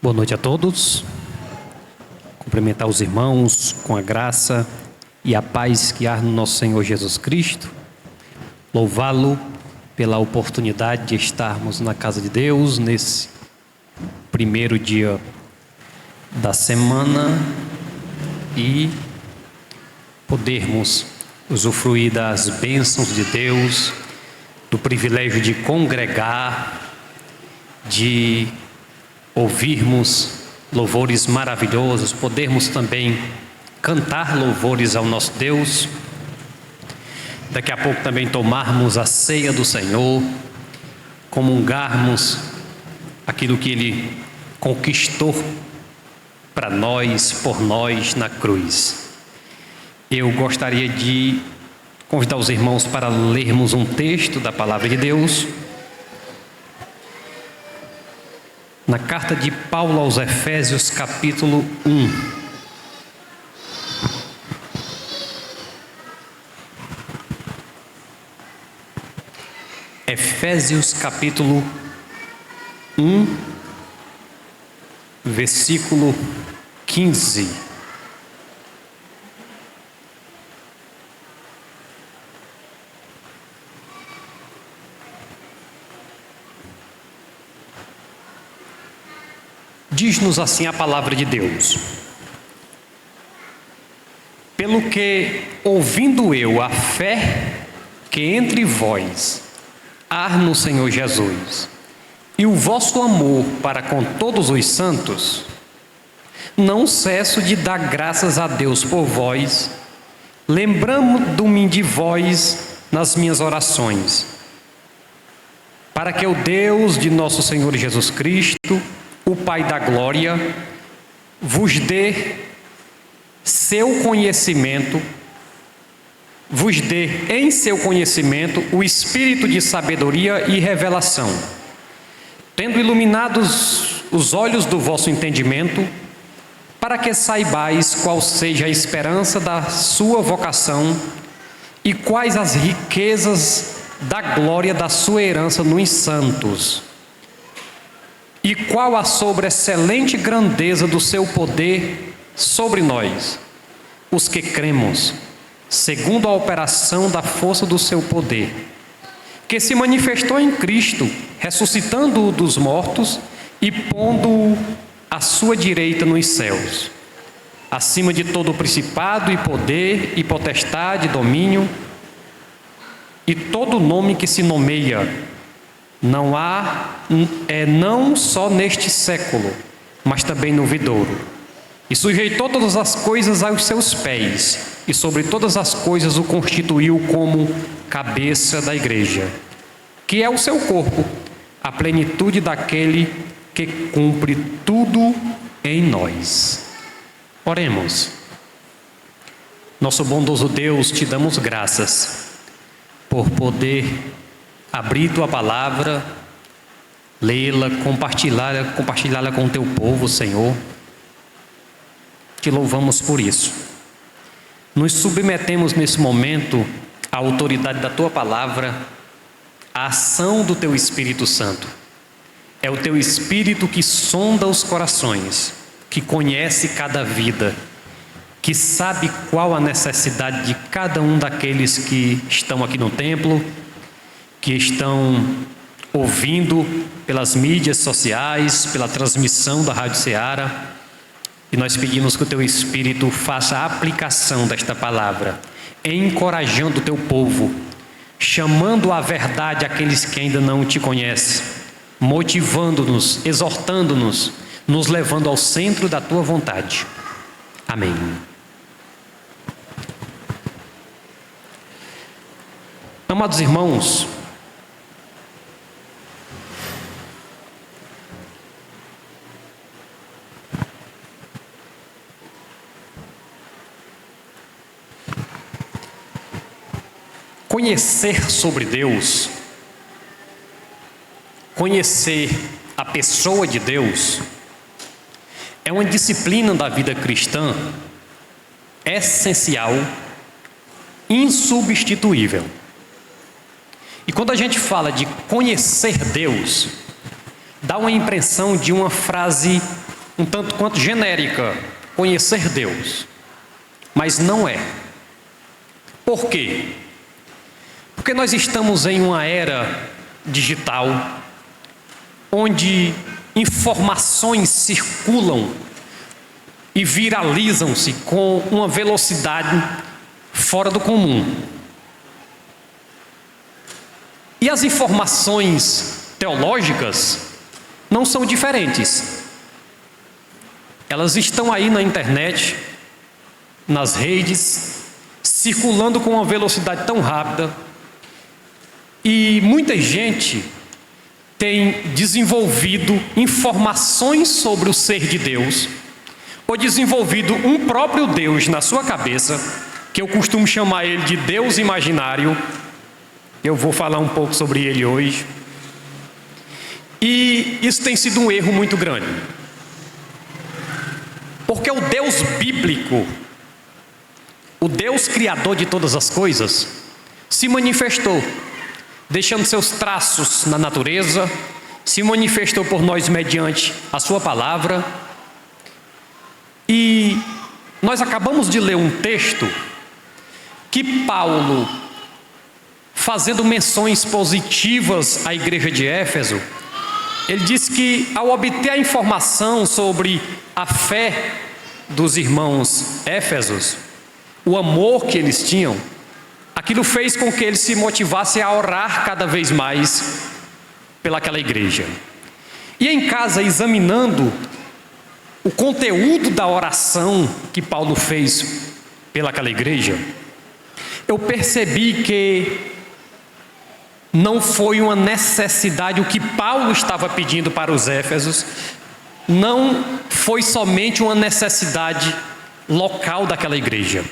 Boa noite a todos. Cumprimentar os irmãos com a graça e a paz que há no nosso Senhor Jesus Cristo. Louvá-lo pela oportunidade de estarmos na casa de Deus nesse primeiro dia da semana e podermos usufruir das bênçãos de Deus, do privilégio de congregar, de ouvirmos louvores maravilhosos, podermos também cantar louvores ao nosso Deus. Daqui a pouco também tomarmos a ceia do Senhor, comungarmos aquilo que Ele conquistou para nós, por nós na cruz. Eu gostaria de convidar os irmãos para lermos um texto da Palavra de Deus. Na carta de Paulo aos Efésios, capítulo 1. Efésios, capítulo 1, versículo 15. Diz-nos assim a palavra de Deus: pelo que, ouvindo eu a fé que entre vós há no Senhor Jesus, e o vosso amor para com todos os santos, não cesso de dar graças a Deus por vós, lembrando-me de vós nas minhas orações, para que o Deus de nosso Senhor Jesus Cristo, o Pai da glória, vos dê em seu conhecimento o espírito de sabedoria e revelação, tendo iluminados os olhos do vosso entendimento, para que saibais qual seja a esperança da sua vocação e quais as riquezas da glória da sua herança nos santos, e qual a sobreexcelente grandeza do seu poder sobre nós, os que cremos, segundo a operação da força do seu poder, que se manifestou em Cristo, ressuscitando-o dos mortos e pondo-o à sua direita nos céus, acima de todo o principado e poder e potestade, domínio, e todo nome que se nomeia, não só neste século, mas também no vindouro. E sujeitou todas as coisas aos seus pés, e sobre todas as coisas o constituiu como cabeça da igreja, que é o seu corpo, a plenitude daquele que cumpre tudo em nós. Oremos. Nosso bondoso Deus, te damos graças por poder abrir tua palavra, lê-la, compartilhá-la com o teu povo, Senhor. Te louvamos por isso. Nos submetemos nesse momento à autoridade da tua palavra, à ação do teu Espírito Santo. É o teu Espírito que sonda os corações, que conhece cada vida, que sabe qual a necessidade de cada um daqueles que estão aqui no templo, que estão ouvindo pelas mídias sociais, pela transmissão da Rádio Ceará, e nós pedimos que o teu Espírito faça a aplicação desta palavra, encorajando o teu povo, chamando à verdade aqueles que ainda não te conhecem, motivando-nos, exortando-nos, nos levando ao centro da tua vontade. Amém. Amados irmãos, conhecer sobre Deus, conhecer a pessoa de Deus, é uma disciplina da vida cristã essencial, insubstituível. E quando a gente fala de conhecer Deus, dá uma impressão de uma frase um tanto quanto genérica, conhecer Deus. Mas não é. Por quê? Porque nós estamos em uma era digital, onde informações circulam e viralizam-se com uma velocidade fora do comum. E as informações teológicas não são diferentes. Elas estão aí na internet, nas redes, circulando com uma velocidade tão rápida, e muita gente tem desenvolvido informações sobre o ser de Deus, ou desenvolvido um próprio Deus na sua cabeça, que eu costumo chamar ele de Deus imaginário. Eu vou falar um pouco sobre ele hoje. E isso tem sido um erro muito grande. Porque o Deus bíblico, o Deus criador de todas as coisas, se manifestou, deixando seus traços na natureza, se manifestou por nós mediante a sua palavra. E nós acabamos de ler um texto que Paulo, fazendo menções positivas à igreja de Éfeso, ele diz que ao obter a informação sobre a fé dos irmãos éfesos, o amor que eles tinham, aquilo fez com que eles se motivassem a orar cada vez mais pelaquela igreja. E em casa, examinando o conteúdo da oração que Paulo fez pelaquela igreja, eu percebi que não foi uma necessidade, o que Paulo estava pedindo para os éfesos, não foi somente uma necessidade local daquela igreja,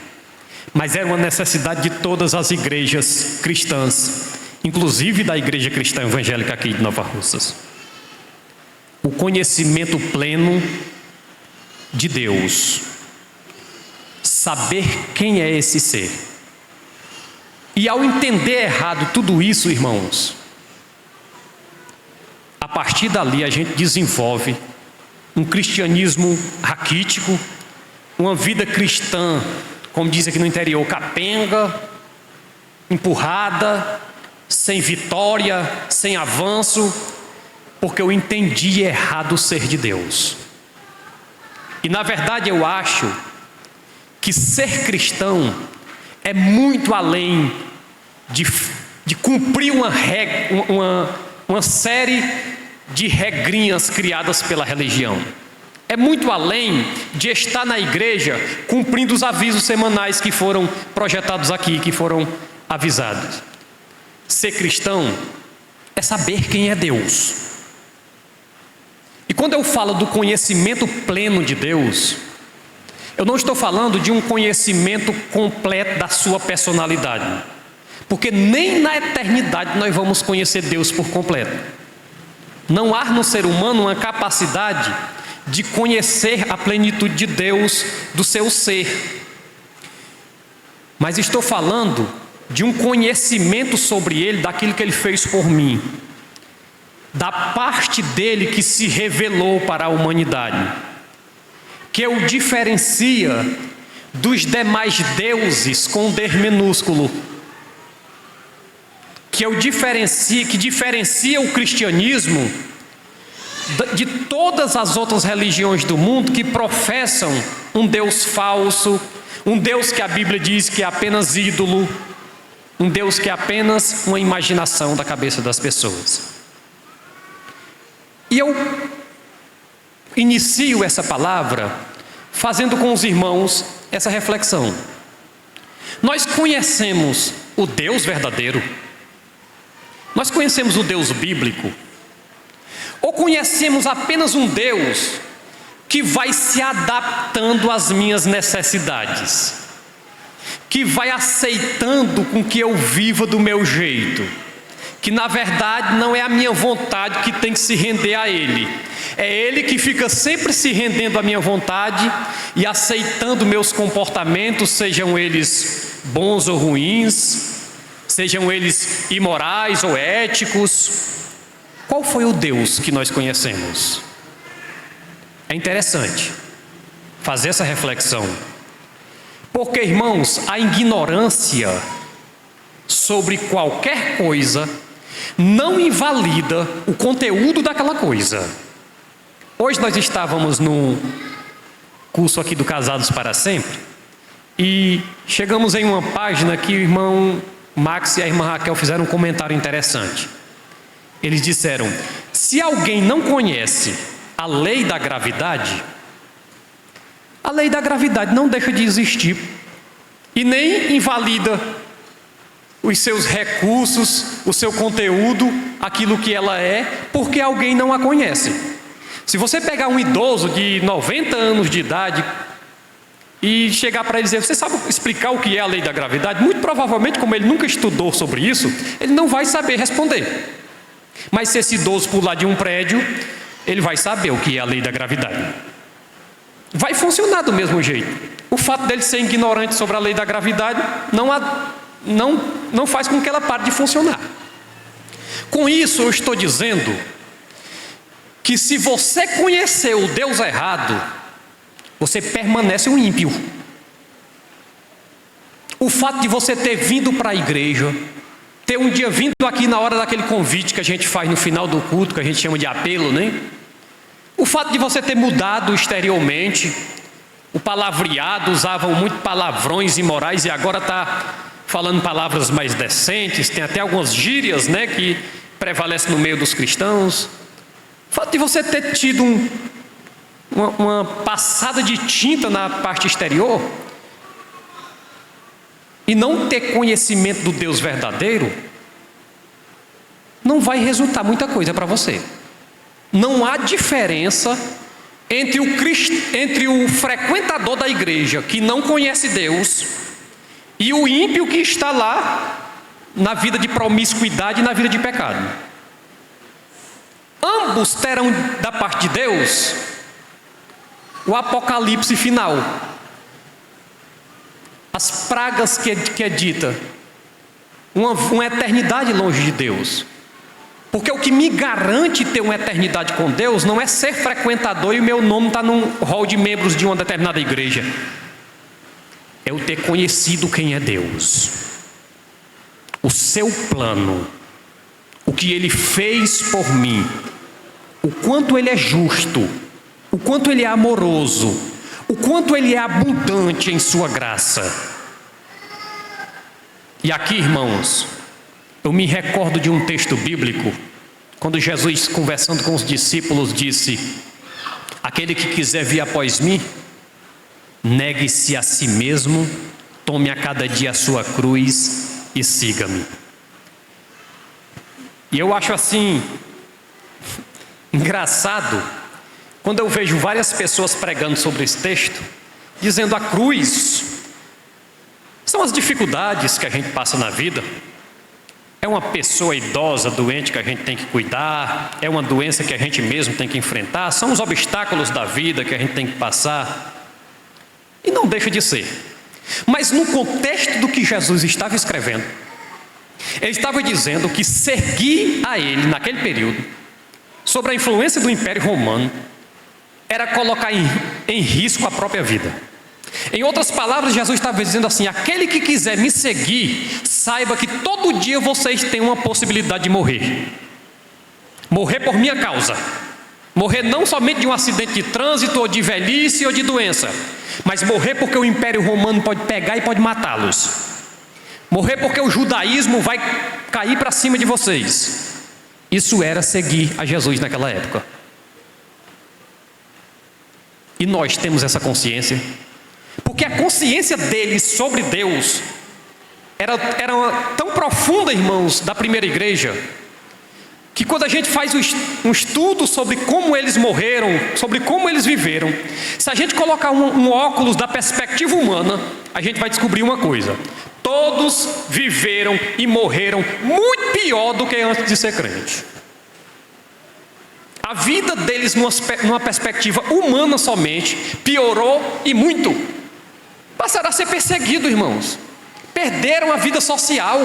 mas era uma necessidade de todas as igrejas cristãs, inclusive da igreja cristã evangélica aqui de Nova Russas. O conhecimento pleno de Deus, saber quem é esse ser. E ao entender errado tudo isso, irmãos, a partir dali a gente desenvolve um cristianismo raquítico, uma vida cristã, como diz aqui no interior, capenga, empurrada, sem vitória, sem avanço, porque eu entendi errado o ser de Deus. E na verdade eu acho que ser cristão é muito além de cumprir uma série de regrinhas criadas pela religião. É muito além de estar na igreja cumprindo os avisos semanais que foram projetados aqui, que foram avisados. Ser cristão é saber quem é Deus. E quando eu falo do conhecimento pleno de Deus, eu não estou falando de um conhecimento completo da sua personalidade, porque nem na eternidade nós vamos conhecer Deus por completo. Não há no ser humano uma capacidade de conhecer a plenitude de Deus, do seu ser. Mas estou falando de um conhecimento sobre Ele, daquilo que Ele fez por mim, da parte dEle que se revelou para a humanidade, que o diferencia dos demais deuses com D minúsculo, que diferencia o cristianismo de todas as outras religiões do mundo que professam um Deus falso, um Deus que a Bíblia diz que é apenas ídolo, um Deus que é apenas uma imaginação da cabeça das pessoas. E eu inicio essa palavra fazendo com os irmãos essa reflexão. Nós conhecemos o Deus verdadeiro? Nós conhecemos o Deus bíblico? Ou conhecemos apenas um Deus que vai se adaptando às minhas necessidades, que vai aceitando com que eu viva do meu jeito, que na verdade não é a minha vontade que tem que se render a Ele, é Ele que fica sempre se rendendo à minha vontade e aceitando meus comportamentos, sejam eles bons ou ruins, sejam eles imorais ou éticos. Qual foi o Deus que nós conhecemos? É interessante fazer essa reflexão. Porque, irmãos, a ignorância sobre qualquer coisa não invalida o conteúdo daquela coisa. Hoje nós estávamos no curso aqui do Casados para Sempre e chegamos em uma página que o irmão Max e a irmã Raquel fizeram um comentário interessante. Eles disseram: se alguém não conhece a lei da gravidade, a lei da gravidade não deixa de existir e nem invalida os seus recursos, o seu conteúdo, aquilo que ela é, porque alguém não a conhece. Se você pegar um idoso de 90 anos de idade e chegar para ele e dizer: você sabe explicar o que é a lei da gravidade? Muito provavelmente, como ele nunca estudou sobre isso, ele não vai saber responder. Mas se esse idoso pular de um prédio, ele vai saber o que é a lei da gravidade. Vai funcionar do mesmo jeito. O fato dele ser ignorante sobre a lei da gravidade não faz com que ela pare de funcionar. Com isso eu estou dizendo que se você conhecer o Deus errado, você permanece um ímpio. O fato de você ter vindo para a igreja, ter um dia vindo aqui na hora daquele convite que a gente faz no final do culto, que a gente chama de apelo, né? O fato de você ter mudado exteriormente, o palavreado, usavam muito palavrões imorais e agora está falando palavras mais decentes, tem até algumas gírias, né, que prevalecem no meio dos cristãos. O fato de você ter tido uma passada de tinta na parte exterior e não ter conhecimento do Deus verdadeiro, não vai resultar muita coisa para você. Não há diferença entre o frequentador da igreja que não conhece Deus e o ímpio que está lá na vida de promiscuidade e na vida de pecado. Ambos terão da parte de Deus o apocalipse final, as pragas que é dita, uma eternidade longe de Deus. Porque o que me garante ter uma eternidade com Deus não é ser frequentador e o meu nome está num hall de membros de uma determinada igreja. É eu ter conhecido quem é Deus, o seu plano, o que Ele fez por mim, o quanto Ele é justo, o quanto Ele é amoroso, o quanto Ele é abundante em sua graça. E aqui, irmãos, eu me recordo de um texto bíblico, quando Jesus, conversando com os discípulos, disse: aquele que quiser vir após mim, negue-se a si mesmo, tome a cada dia a sua cruz e siga-me. E eu acho assim engraçado quando eu vejo várias pessoas pregando sobre esse texto, dizendo: a cruz são as dificuldades que a gente passa na vida, é uma pessoa idosa, doente que a gente tem que cuidar, é uma doença que a gente mesmo tem que enfrentar, são os obstáculos da vida que a gente tem que passar. E não deixa de ser. Mas no contexto do que Jesus estava escrevendo, ele estava dizendo que seguir a ele naquele período, sobre a influência do Império Romano, era colocar em risco a própria vida. Em outras palavras, Jesus estava dizendo assim: aquele que quiser me seguir, saiba que todo dia vocês têm uma possibilidade de morrer. Morrer por minha causa. Morrer não somente de um acidente de trânsito, ou de velhice, ou de doença, mas morrer porque o Império Romano pode pegar e pode matá-los. Morrer porque o judaísmo vai cair para cima de vocês. Isso era seguir a Jesus naquela época. E nós temos essa consciência, porque a consciência deles sobre Deus era tão profunda, irmãos, da primeira igreja, que quando a gente faz um estudo sobre como eles morreram, sobre como eles viveram, se a gente colocar um óculos da perspectiva humana, a gente vai descobrir uma coisa: todos viveram e morreram muito pior do que antes de ser crente. A vida deles, numa perspectiva humana somente, piorou e muito. Passaram a ser perseguidos, irmãos. Perderam a vida social,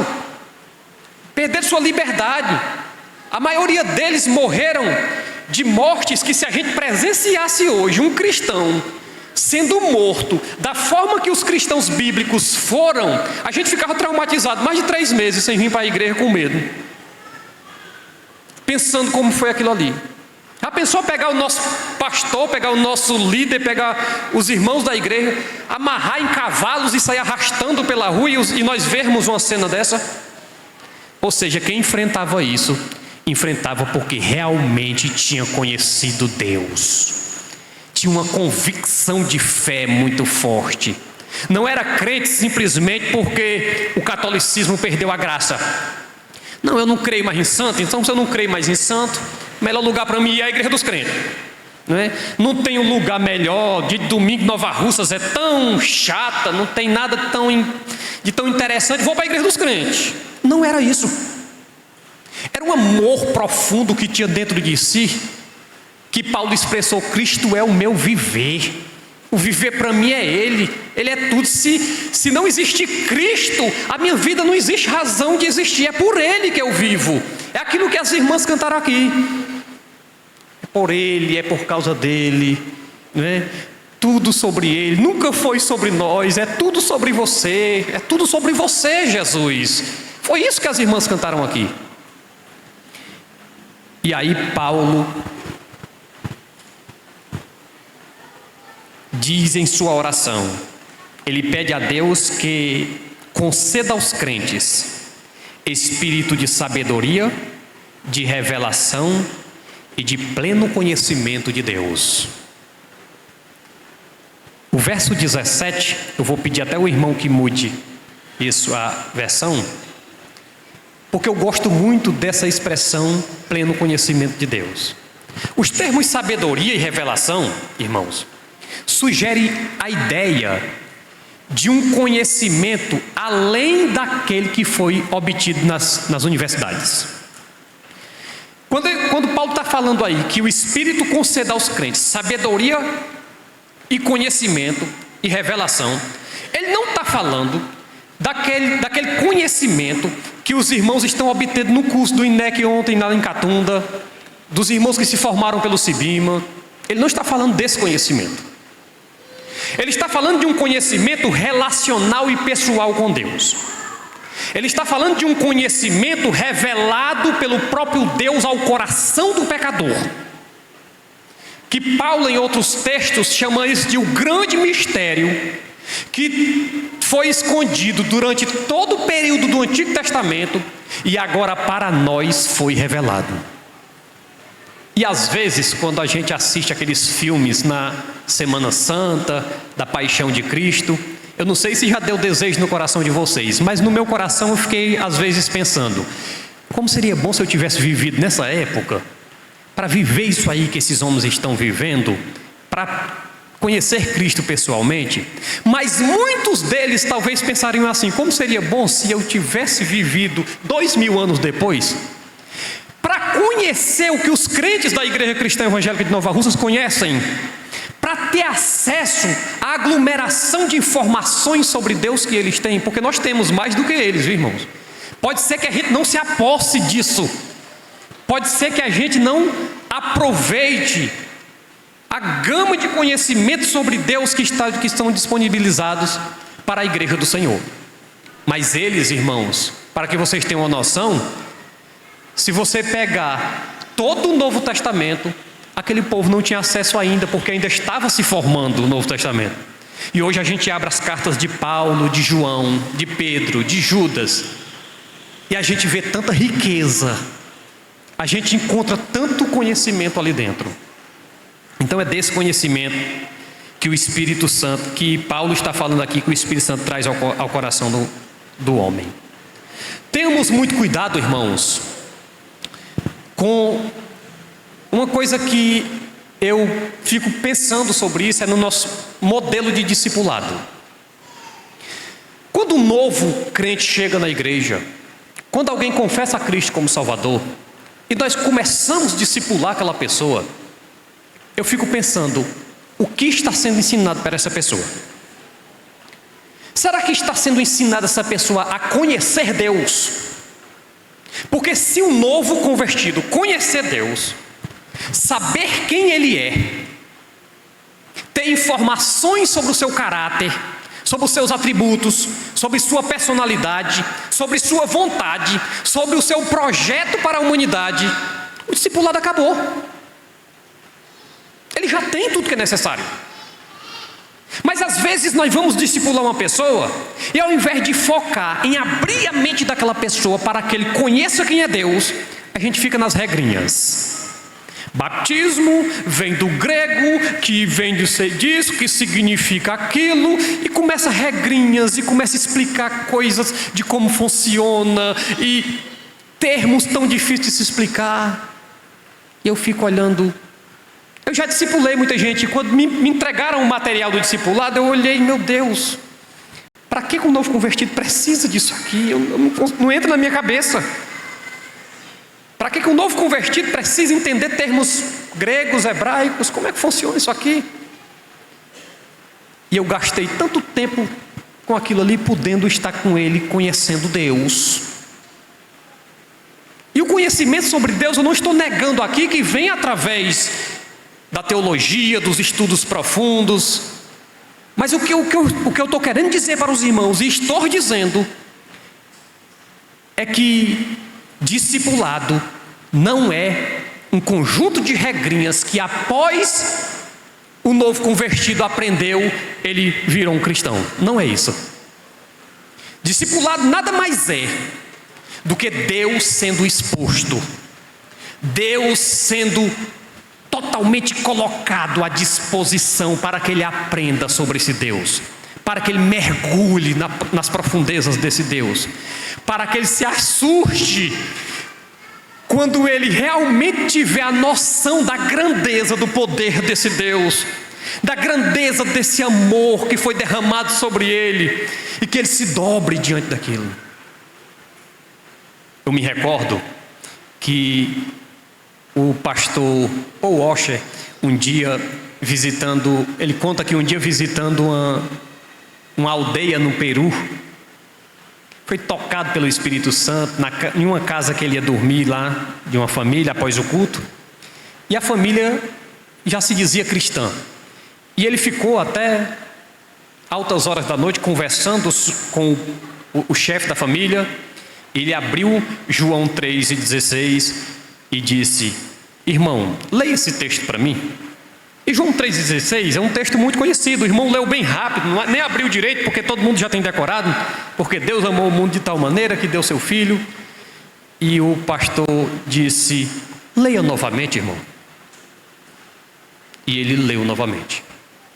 perderam sua liberdade. A maioria deles morreram de mortes que, se a gente presenciasse hoje um cristão sendo morto da forma que os cristãos bíblicos foram, a gente ficava traumatizado mais de 3 meses sem vir para a igreja com medo, pensando como foi aquilo ali. Já pensou pegar o nosso pastor, pegar o nosso líder, pegar os irmãos da igreja, amarrar em cavalos e sair arrastando pela rua e nós vermos uma cena dessa? Ou seja, quem enfrentava isso, enfrentava porque realmente tinha conhecido Deus, tinha uma convicção de fé muito forte. Não era crente simplesmente porque o catolicismo perdeu a graça. Não, eu não creio mais em santo, então se eu não creio mais em santo, o melhor lugar para mim é a igreja dos crentes. Não tem um lugar melhor. De domingo Nova Russas é tão chata, não tem nada de tão interessante, vou para a igreja dos crentes. Não era isso. Era um amor profundo que tinha dentro de si, que Paulo expressou: Cristo é o meu viver. O viver para mim é Ele é tudo. Se não existir Cristo, a minha vida não existe razão de existir. É por Ele que eu vivo. É aquilo que as irmãs cantaram aqui. É por Ele, é por causa dEle, tudo sobre Ele, nunca foi sobre nós, é tudo sobre você, é tudo sobre você, Jesus. Foi isso que as irmãs cantaram aqui. E aí Paulo diz em sua oração, ele pede a Deus que conceda aos crentes espírito de sabedoria, de revelação e de pleno conhecimento de Deus. O verso 17, eu vou pedir até o irmão que mude isso, a versão, porque eu gosto muito dessa expressão, pleno conhecimento de Deus. Os termos sabedoria e revelação, irmãos, sugere a ideia de um conhecimento além daquele que foi obtido nas universidades. Quando Paulo está falando aí que o Espírito conceda aos crentes sabedoria e conhecimento e revelação, ele não está falando daquele conhecimento que os irmãos estão obtendo no curso do INEC ontem lá em Catunda, dos irmãos que se formaram pelo CIBIMA. Ele não está falando desse conhecimento. Ele está falando de um conhecimento relacional e pessoal com Deus. Ele está falando de um conhecimento revelado pelo próprio Deus ao coração do pecador, que Paulo em outros textos chama isso de um grande mistério que foi escondido durante todo o período do Antigo Testamento e agora para nós foi revelado. E às vezes, quando a gente assiste aqueles filmes na Semana Santa, da Paixão de Cristo, eu não sei se já deu desejo no coração de vocês, mas no meu coração eu fiquei às vezes pensando, como seria bom se eu tivesse vivido nessa época, para viver isso aí que esses homens estão vivendo, para conhecer Cristo pessoalmente. Mas muitos deles talvez pensariam assim, como seria bom se eu tivesse vivido 2000 anos depois, para conhecer o que os crentes da Igreja Cristã Evangélica de Nova Russas conhecem, para ter acesso à aglomeração de informações sobre Deus que eles têm, porque nós temos mais do que eles, viu, irmãos? Pode ser que a gente não se aposse disso, pode ser que a gente não aproveite a gama de conhecimentos sobre Deus que estão disponibilizados para a Igreja do Senhor. Mas eles, irmãos, para que vocês tenham uma noção, se você pegar todo o Novo Testamento, aquele povo não tinha acesso ainda, porque ainda estava se formando o Novo Testamento. E hoje a gente abre as cartas de Paulo, de João, de Pedro, de Judas, e a gente vê tanta riqueza, a gente encontra tanto conhecimento ali dentro. Então é desse conhecimento que o Espírito Santo, que Paulo está falando aqui, que o Espírito Santo traz ao coração do homem. Tenhamos muito cuidado, irmãos, com uma coisa que eu fico pensando sobre isso, é no nosso modelo de discipulado. Quando um novo crente chega na igreja, quando alguém confessa a Cristo como Salvador, e nós começamos a discipular aquela pessoa, eu fico pensando, o que está sendo ensinado para essa pessoa? Será que está sendo ensinada essa pessoa a conhecer Deus? Porque se o novo convertido conhecer Deus, saber quem ele é, ter informações sobre o seu caráter, sobre os seus atributos, sobre sua personalidade, sobre sua vontade, sobre o seu projeto para a humanidade, o discipulado acabou. Ele já tem tudo que é necessário. Mas às vezes nós vamos discipular uma pessoa e ao invés de focar em abrir a mente daquela pessoa para que ele conheça quem é Deus, a gente fica nas regrinhas. Batismo vem do grego, que vem de ser disso, que significa aquilo, e começa regrinhas, e começa a explicar coisas de como funciona, e termos tão difíceis de se explicar. E eu fico olhando. Eu já discipulei muita gente, e quando me entregaram o material do discipulado, eu olhei, meu Deus, para que um novo convertido precisa disso aqui? Não entra na minha cabeça. Para que um novo convertido precisa entender termos gregos, hebraicos? Como é que funciona isso aqui? E eu gastei tanto tempo com aquilo ali, podendo estar com ele, conhecendo Deus. E o conhecimento sobre Deus, eu não estou negando aqui que vem através da teologia, dos estudos profundos. Mas o que eu estou querendo dizer para os irmãos, e estou dizendo, é que discipulado não é um conjunto de regrinhas que após o novo convertido aprendeu, ele virou um cristão. Não é isso. Discipulado nada mais é do que Deus sendo exposto, Deus sendo totalmente colocado à disposição para que ele aprenda sobre esse Deus, para que ele mergulhe nas profundezas desse Deus, para que ele se assuste quando ele realmente tiver a noção da grandeza do poder desse Deus, da grandeza desse amor que foi derramado sobre ele, e que ele se dobre diante daquilo. Eu me recordo que o pastor Paul Washer, um dia visitando, ele conta que um dia visitando uma aldeia no Peru, foi tocado pelo Espírito Santo em uma casa que ele ia dormir lá, de uma família após o culto, e a família já se dizia cristã, e ele ficou até altas horas da noite conversando com o chefe da família. Ele abriu João 3,16 e disse: irmão, leia esse texto para mim. E João 3,16 é um texto muito conhecido. O irmão leu bem rápido, nem abriu direito, porque todo mundo já tem decorado. Porque Deus amou o mundo de tal maneira que deu seu filho. E o pastor disse: leia novamente, irmão. E ele leu novamente.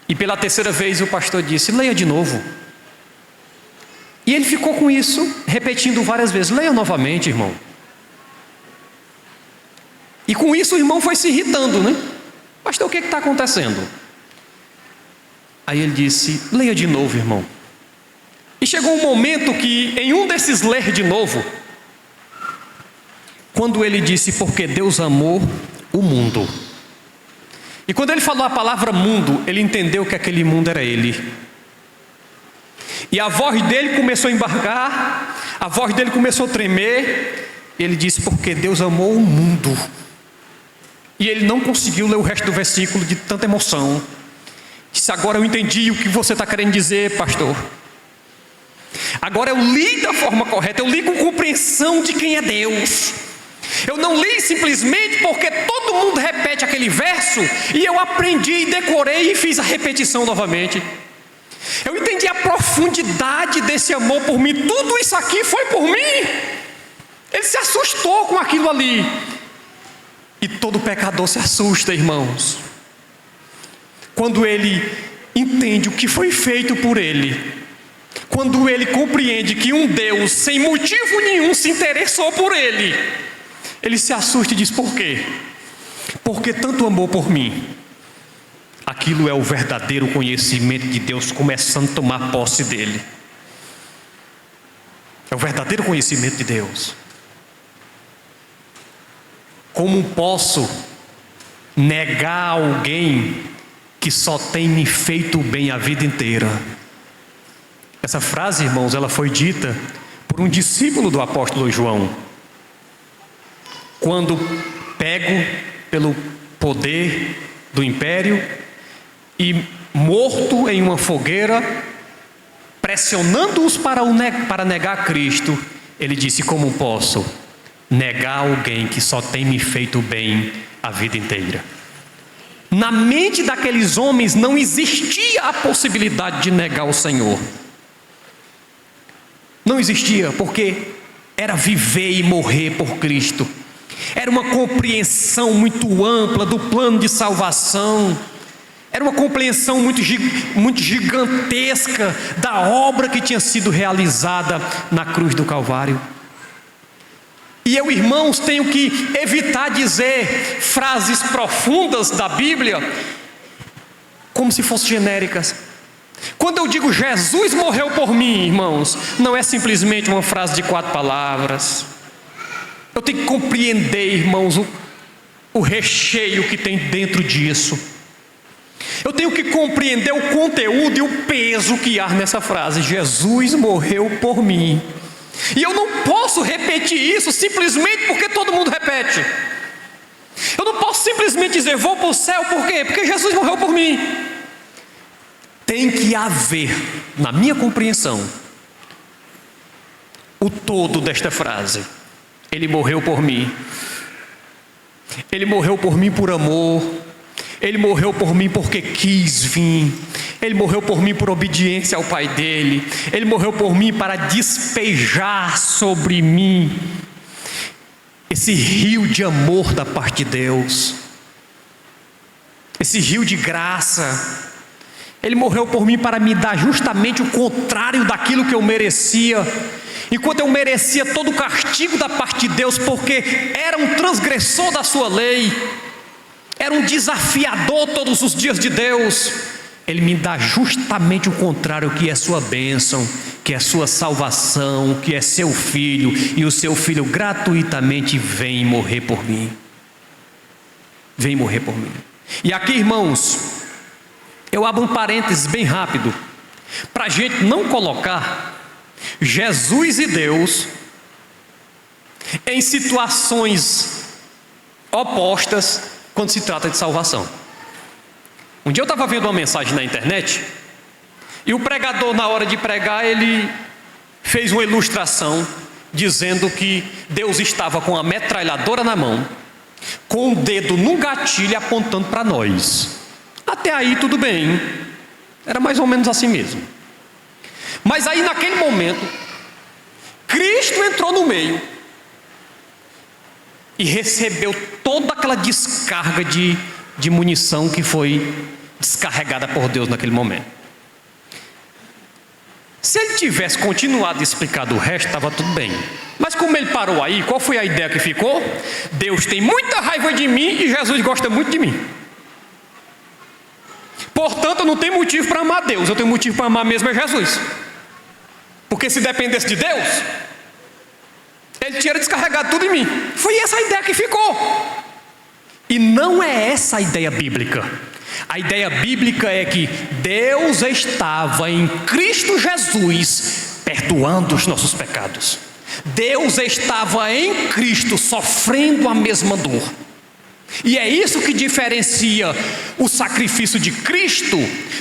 E pela terceira vez o pastor disse: leia de novo. E ele ficou com isso, repetindo várias vezes: leia novamente, irmão. E com isso o irmão foi se irritando, né? Pastor, o que está acontecendo? Aí ele disse: leia de novo, irmão. E chegou um momento que, em um desses ler de novo, quando ele disse: porque Deus amou o mundo. E quando ele falou a palavra mundo, ele entendeu que aquele mundo era ele. E a voz dele começou a embargar, a voz dele começou a tremer. Ele disse: porque Deus amou o mundo. E ele não conseguiu ler o resto do versículo de tanta emoção. Disse: agora eu entendi o que você está querendo dizer, pastor. Agora eu li da forma correta, eu li com compreensão de quem é Deus. Eu não li simplesmente porque todo mundo repete aquele verso, e eu aprendi e decorei e fiz a repetição novamente. Eu entendi a profundidade desse amor por mim. Tudo isso aqui foi por mim. Ele se assustou com aquilo ali. E todo pecador se assusta, irmãos, quando ele entende o que foi feito por ele. Quando ele compreende que um Deus sem motivo nenhum se interessou por ele. Ele se assusta e diz: por quê? Porque tanto amor por mim. Aquilo é o verdadeiro conhecimento de Deus começando a tomar posse dele. É o verdadeiro conhecimento de Deus. Como posso negar alguém que só tem me feito bem a vida inteira? Essa frase, irmãos, ela foi dita por um discípulo do apóstolo João, quando pego poder do império e morto em uma fogueira, pressionando-os para negar Cristo, ele disse: como posso negar alguém que só tem me feito bem a vida inteira? Na mente daqueles homens não existia a possibilidade de negar o Senhor. Não existia, porque era viver e morrer por Cristo. Era uma compreensão muito ampla do plano de salvação. Era uma compreensão muito gigantesca da obra que tinha sido realizada na cruz do Calvário. E eu, irmãos, tenho que evitar dizer frases profundas da Bíblia como se fossem genéricas. Quando eu digo Jesus morreu por mim, irmãos, não é simplesmente uma frase de 4 palavras. Eu tenho que compreender, irmãos, o recheio que tem dentro disso. Eu tenho que compreender o conteúdo e o peso que há nessa frase: Jesus morreu por mim. E eu não posso repetir isso simplesmente porque todo mundo repete. Eu não posso simplesmente dizer vou para o céu, por quê? Porque Jesus morreu por mim. Tem que haver, na minha compreensão, o todo desta frase. Ele morreu por mim. Ele morreu por mim por amor. Ele morreu por mim porque quis vir. Ele morreu por mim por obediência ao Pai dele. Ele morreu por mim para despejar sobre mim esse rio de amor da parte de Deus, esse rio de graça. Ele morreu por mim para me dar justamente o contrário daquilo que eu merecia. Enquanto eu merecia todo o castigo da parte de Deus, porque era um transgressor da sua lei, era um desafiador todos os dias de Deus, Ele me dá justamente o contrário, que é sua bênção, que é sua salvação, que é seu filho, e o seu filho gratuitamente vem morrer por mim. Vem morrer por mim. E aqui, irmãos, eu abro um parênteses bem rápido, para a gente não colocar Jesus e Deus em situações opostas quando se trata de salvação. Um dia eu estava vendo uma mensagem na internet, e o pregador, na hora de pregar, ele fez uma ilustração dizendo que Deus estava com a metralhadora na mão, com o dedo no gatilho apontando para nós. Até aí tudo bem, era mais ou menos assim mesmo. Mas aí naquele momento, Cristo entrou no meio e recebeu toda aquela descarga de munição que foi descarregada por Deus naquele momento. Se ele tivesse continuado a explicar o resto, estava tudo bem. Mas como ele parou aí, qual foi a ideia que ficou? Deus tem muita raiva de mim e Jesus gosta muito de mim. Portanto, eu não tenho motivo para amar Deus, eu tenho motivo para amar mesmo é Jesus. Porque se dependesse de Deus, Ele tinha descarregado tudo em mim. Foi essa a ideia que ficou. E não é essa a ideia bíblica. A ideia bíblica é que Deus estava em Cristo Jesus perdoando os nossos pecados. Deus estava em Cristo sofrendo a mesma dor. E é isso que diferencia o sacrifício de Cristo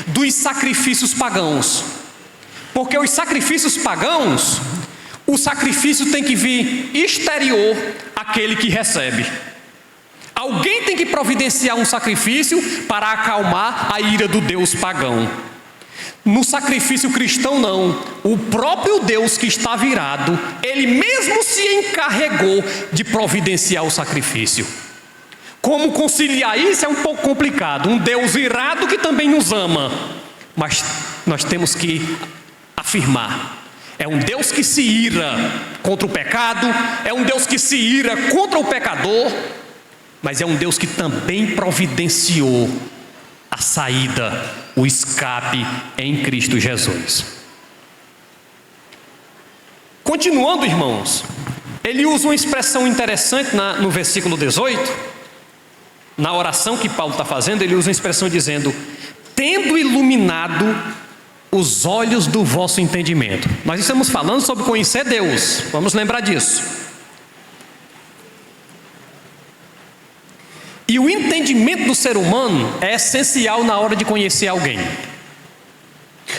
dos sacrifícios pagãos. Porque os sacrifícios pagãos, o sacrifício tem que vir exterior àquele que recebe. Alguém tem que providenciar um sacrifício para acalmar a ira do Deus pagão. No sacrifício cristão não, o próprio Deus que está virado, Ele mesmo se encarregou de providenciar o sacrifício. Como conciliar isso é um pouco complicado, um Deus irado que também nos ama, mas nós temos que afirmar, é um Deus que se ira contra o pecado, é um Deus que se ira contra o pecador, mas é um Deus que também providenciou a saída, o escape em Cristo Jesus. Continuando, irmãos, ele usa uma expressão interessante no versículo 18, na oração que Paulo está fazendo, ele usa uma expressão dizendo, tendo iluminado os olhos do vosso entendimento. Nós estamos falando sobre conhecer Deus, vamos lembrar disso. E o entendimento do ser humano é essencial na hora de conhecer alguém.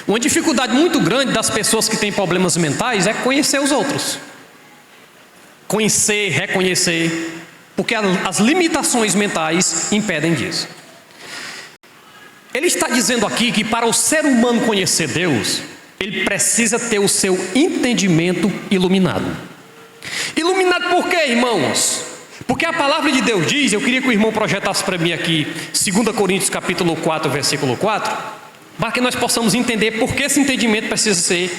Uma dificuldade muito grande das pessoas que têm problemas mentais é conhecer os outros. Conhecer, reconhecer, porque as limitações mentais impedem disso. Ele está dizendo aqui que para o ser humano conhecer Deus, ele precisa ter o seu entendimento iluminado. Iluminado por quê, irmãos? Porque a palavra de Deus diz, eu queria que o irmão projetasse para mim aqui 2 Coríntios capítulo 4, versículo 4, para que nós possamos entender por que esse entendimento precisa ser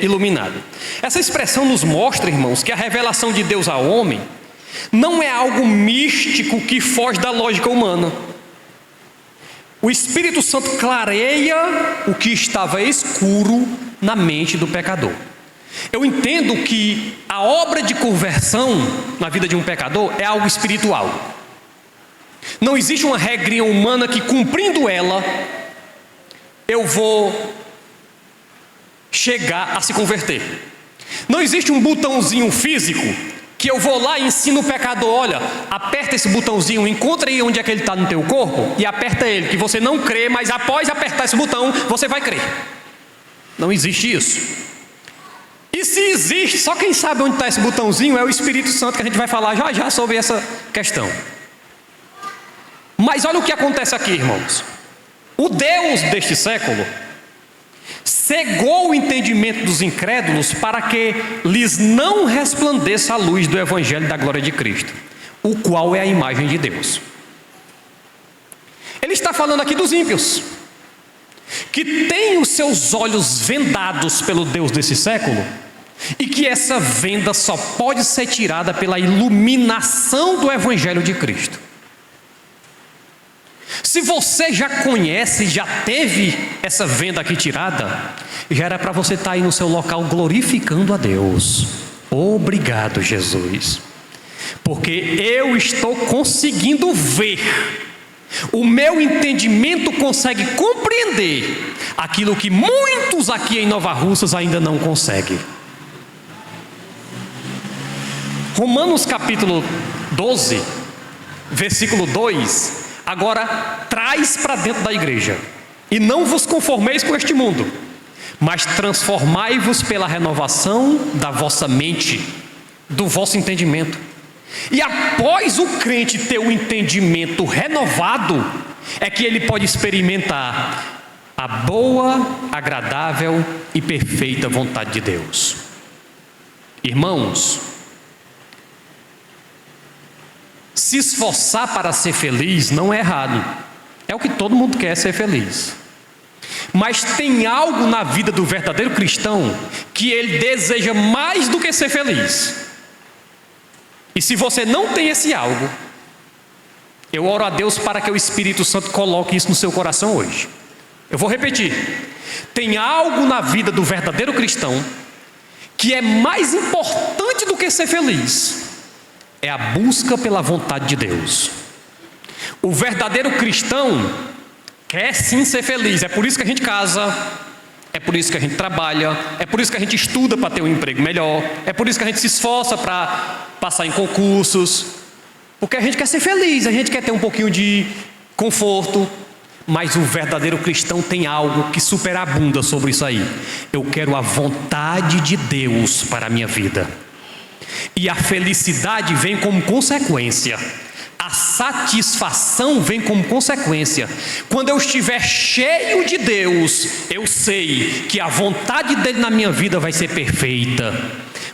iluminado. Essa expressão nos mostra, irmãos, que a revelação de Deus ao homem não é algo místico que foge da lógica humana. O Espírito Santo clareia o que estava escuro na mente do pecador. Eu entendo que a obra de conversão na vida de um pecador é algo espiritual. Não existe uma regrinha humana que, cumprindo ela, eu vou chegar a se converter. Não existe um botãozinho físico que eu vou lá e ensino o pecador: olha, aperta esse botãozinho, encontra aí onde é que ele está no teu corpo e aperta ele, que você não crê, mas após apertar esse botão, você vai crer. Não existe isso. E se existe, só quem sabe onde está esse botãozinho é o Espírito Santo, que a gente vai falar já já sobre essa questão. Mas olha o que acontece aqui, irmãos. O Deus deste século cegou o entendimento dos incrédulos para que lhes não resplandeça a luz do Evangelho da glória de Cristo, o qual é a imagem de Deus. Ele está falando aqui dos ímpios, que têm os seus olhos vendados pelo Deus desse século, e que essa venda só pode ser tirada pela iluminação do Evangelho de Cristo. Se você já conhece, já teve essa venda aqui tirada, já era para você estar aí no seu local glorificando a Deus. Obrigado, Jesus, porque eu estou conseguindo ver. O meu entendimento consegue compreender aquilo que muitos aqui em Nova Russas ainda não conseguem. Romanos capítulo 12, versículo 2, agora traz para dentro da igreja: e não vos conformeis com este mundo, mas transformai-vos pela renovação da vossa mente, do vosso entendimento. E após o crente ter o entendimento renovado, é que ele pode experimentar a boa, agradável e perfeita vontade de Deus. Irmãos, se esforçar para ser feliz não é errado. É o que todo mundo quer, ser feliz. Mas tem algo na vida do verdadeiro cristão que ele deseja mais do que ser feliz. E se você não tem esse algo, eu oro a Deus para que o Espírito Santo coloque isso no seu coração hoje. Eu vou repetir: tem algo na vida do verdadeiro cristão que é mais importante do que ser feliz. É a busca pela vontade de Deus. O verdadeiro cristão quer sim ser feliz. É por isso que a gente casa, é por isso que a gente trabalha, é por isso que a gente estuda para ter um emprego melhor, é por isso que a gente se esforça para passar em concursos, porque a gente quer ser feliz, a gente quer ter um pouquinho de conforto. Mas o verdadeiro cristão tem algo que superabunda sobre isso aí: eu quero a vontade de Deus para a minha vida. E a felicidade vem como consequência, a satisfação vem como consequência. Quando eu estiver cheio de Deus, eu sei que a vontade dele na minha vida vai ser perfeita,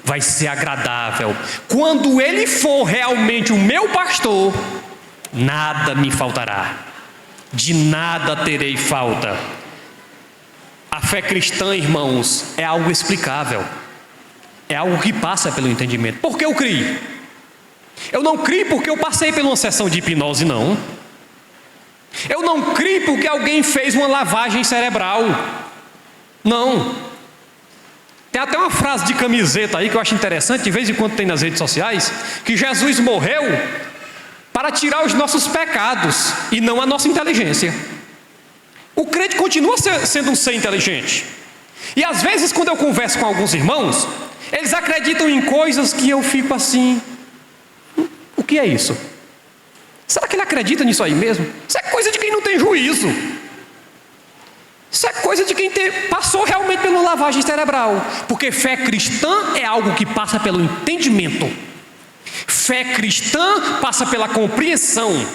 vai ser agradável. Quando ele for realmente o meu pastor, nada me faltará, de nada terei falta. A fé cristã, irmãos, é algo explicável. É algo que passa pelo entendimento. Por que eu criei? Eu não criei porque eu passei por uma sessão de hipnose, não. Eu não criei porque alguém fez uma lavagem cerebral. Não. Tem até uma frase de camiseta aí que eu acho interessante, de vez em quando tem nas redes sociais, que Jesus morreu para tirar os nossos pecados e não a nossa inteligência. O crente continua sendo um ser inteligente. E às vezes, quando eu converso com alguns irmãos, eles acreditam em coisas que eu fico assim: o que é isso? Será que ele acredita nisso aí mesmo? Isso é coisa de quem não tem juízo. Isso é coisa de quem passou realmente pela lavagem cerebral. Porque fé cristã é algo que passa pelo entendimento. Fé cristã passa pela compreensão.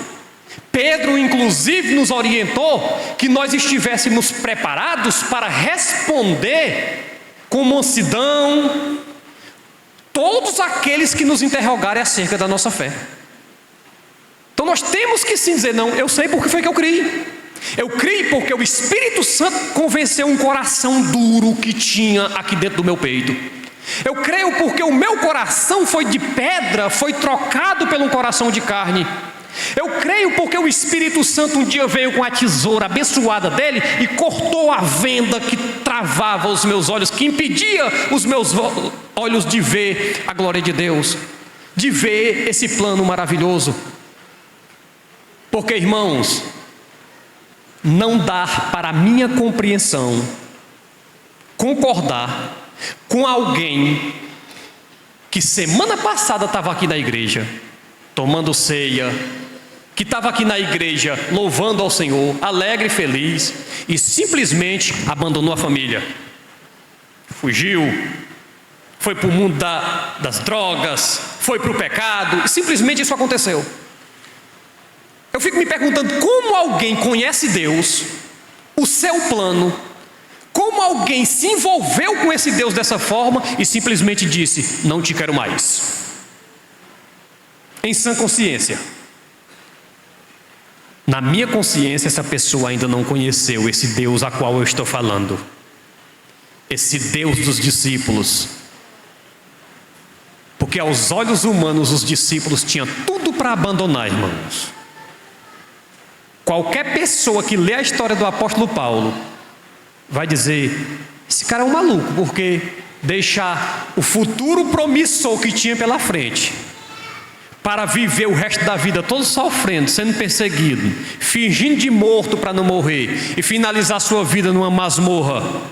Pedro, inclusive, nos orientou que nós estivéssemos preparados para responder com mansidão todos aqueles que nos interrogarem acerca da nossa fé. Então nós temos que sim dizer, não, eu sei porque foi que eu criei. Eu criei porque o Espírito Santo convenceu um coração duro que tinha aqui dentro do meu peito. Eu creio porque o meu coração foi de pedra, foi trocado por um coração de carne. Eu creio porque o Espírito Santo um dia veio com a tesoura abençoada dele e cortou a venda que travava os meus olhos, que impedia os meus olhos de ver a glória de Deus, de ver esse plano maravilhoso. Porque, irmãos, não dá para a minha compreensão concordar com alguém que semana passada estava aqui na igreja, tomando ceia, que estava aqui na igreja louvando ao Senhor, alegre e feliz, e simplesmente abandonou a família, fugiu, foi para o mundo das drogas, foi para o pecado, e simplesmente isso aconteceu. Eu fico me perguntando como alguém conhece Deus, o seu plano, como alguém se envolveu com esse Deus dessa forma e simplesmente disse, não te quero mais. Em sã consciência. Na minha consciência, essa pessoa ainda não conheceu esse Deus a qual eu estou falando. Esse Deus dos discípulos. Porque aos olhos humanos, os discípulos tinham tudo para abandonar, irmãos. Qualquer pessoa que lê a história do apóstolo Paulo vai dizer, esse cara é um maluco, porque deixar o futuro promissor que tinha pela frente para viver o resto da vida todo sofrendo, sendo perseguido, fingindo de morto para não morrer e finalizar sua vida numa masmorra,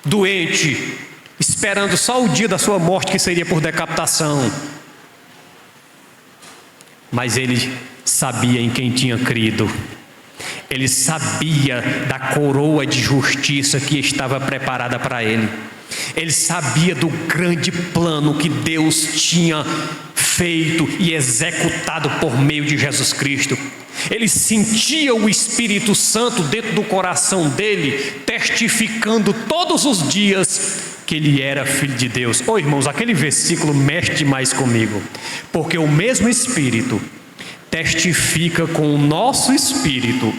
doente, esperando só o dia da sua morte, que seria por decapitação. Mas ele sabia em quem tinha crido. Ele sabia da coroa de justiça que estava preparada para ele. Ele sabia do grande plano que Deus tinha feito e executado por meio de Jesus Cristo. Ele sentia o Espírito Santo dentro do coração dele, testificando todos os dias que ele era filho de Deus. Oh, irmãos, aquele versículo mexe demais comigo, porque o mesmo Espírito testifica com o nosso espírito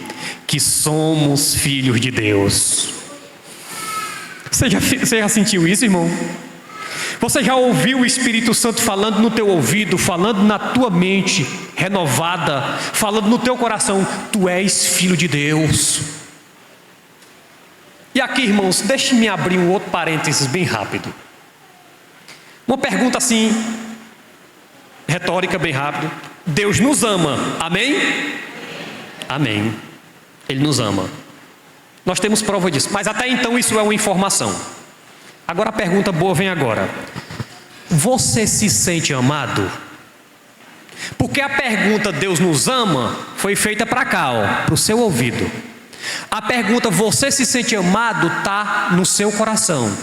que somos filhos de Deus. Você já sentiu isso, irmão? Você já ouviu o Espírito Santo falando no teu ouvido, falando na tua mente renovada, falando no teu coração, tu és filho de Deus? E aqui, irmãos, deixe-me abrir um outro parênteses bem rápido. Uma pergunta assim, retórica, bem rápido. Deus nos ama, amém? Amém. Ele nos ama. Nós temos prova disso, mas até então isso é uma informação. Agora a pergunta boa vem agora. Você se sente amado? Porque a pergunta Deus nos ama foi feita para cá, para o seu ouvido. A pergunta você se sente amado está no seu coração.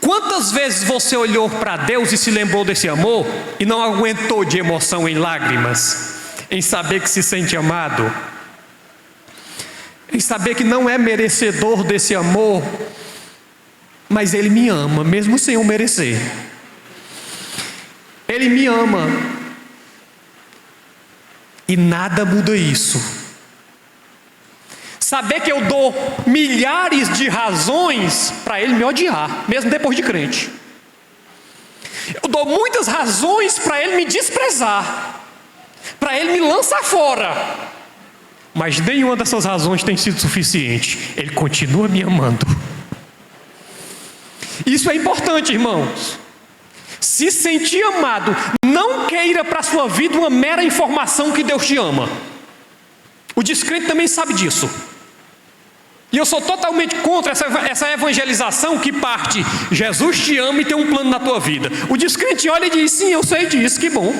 Quantas vezes você olhou para Deus e se lembrou desse amor e não aguentou de emoção em lágrimas, em saber que se sente amado, em saber que não é merecedor desse amor, mas Ele me ama, mesmo sem eu merecer. Ele me ama. E nada muda isso. Saber que eu dou milhares de razões para Ele me odiar, mesmo depois de crente. Eu dou muitas razões para Ele me desprezar, para Ele me lançar fora. Mas nenhuma dessas razões tem sido suficiente. Ele continua me amando. Isso é importante, irmãos. Se sentir amado, não queira para a sua vida uma mera informação que Deus te ama. O descrente também sabe disso. E eu sou totalmente contra essa evangelização que parte, Jesus te ama e tem um plano na tua vida. O descrente olha e diz, sim, eu sei disso, que bom.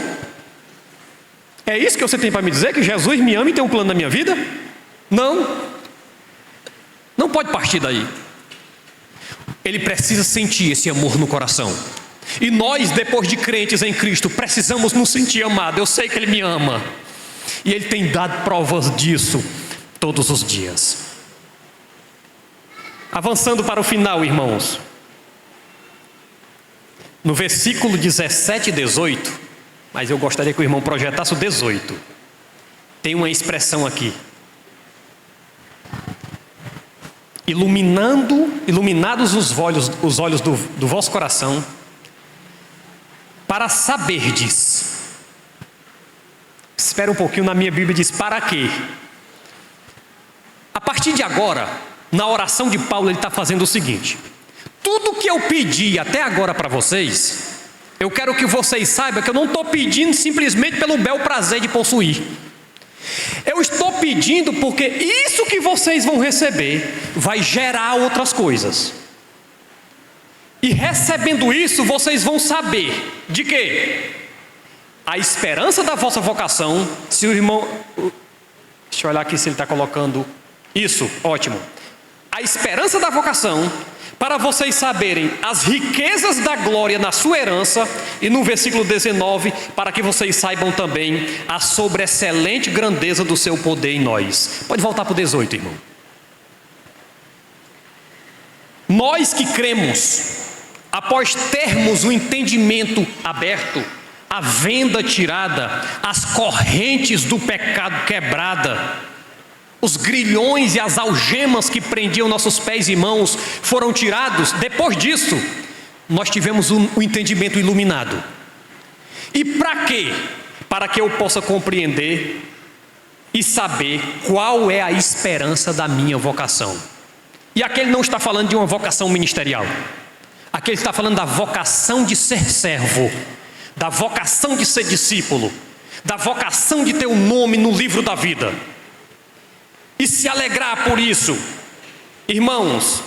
É isso que você tem para me dizer? Que Jesus me ama e tem um plano na minha vida? Não. Não pode partir daí. Ele precisa sentir esse amor no coração. E nós, depois de crentes em Cristo, precisamos nos sentir amados. Eu sei que Ele me ama. E Ele tem dado provas disso todos os dias. Avançando para o final, irmãos. No versículo 17 e 18, mas eu gostaria que o irmão projetasse o 18. Tem uma expressão aqui. Iluminados os olhos do vosso coração, para saberdes. Espera um pouquinho, na minha Bíblia diz para quê? A partir de agora, na oração de Paulo, ele está fazendo o seguinte: tudo que eu pedi até agora para vocês, eu quero que vocês saibam que eu não estou pedindo simplesmente pelo bel prazer de possuir. Eu estou pedindo porque isso que vocês vão receber vai gerar outras coisas. E recebendo isso, vocês vão saber de quê? A esperança da vossa vocação. Se o irmão... Deixa eu olhar aqui se ele está colocando... Isso, ótimo. A esperança da vocação, para vocês saberem as riquezas da glória na sua herança, e no versículo 19, para que vocês saibam também a sobreexcelente grandeza do seu poder em nós. Pode voltar para o 18, irmão. Nós que cremos, após termos o entendimento aberto, a venda tirada, as correntes do pecado quebrada, os grilhões e as algemas que prendiam nossos pés e mãos foram tirados. Depois disso, nós tivemos o entendimento iluminado. E para quê? Para que eu possa compreender e saber qual é a esperança da minha vocação. E aqui ele não está falando de uma vocação ministerial. Aqui ele está falando da vocação de ser servo, da vocação de ser discípulo, da vocação de ter o nome no livro da vida. E se alegrar por isso. Irmãos,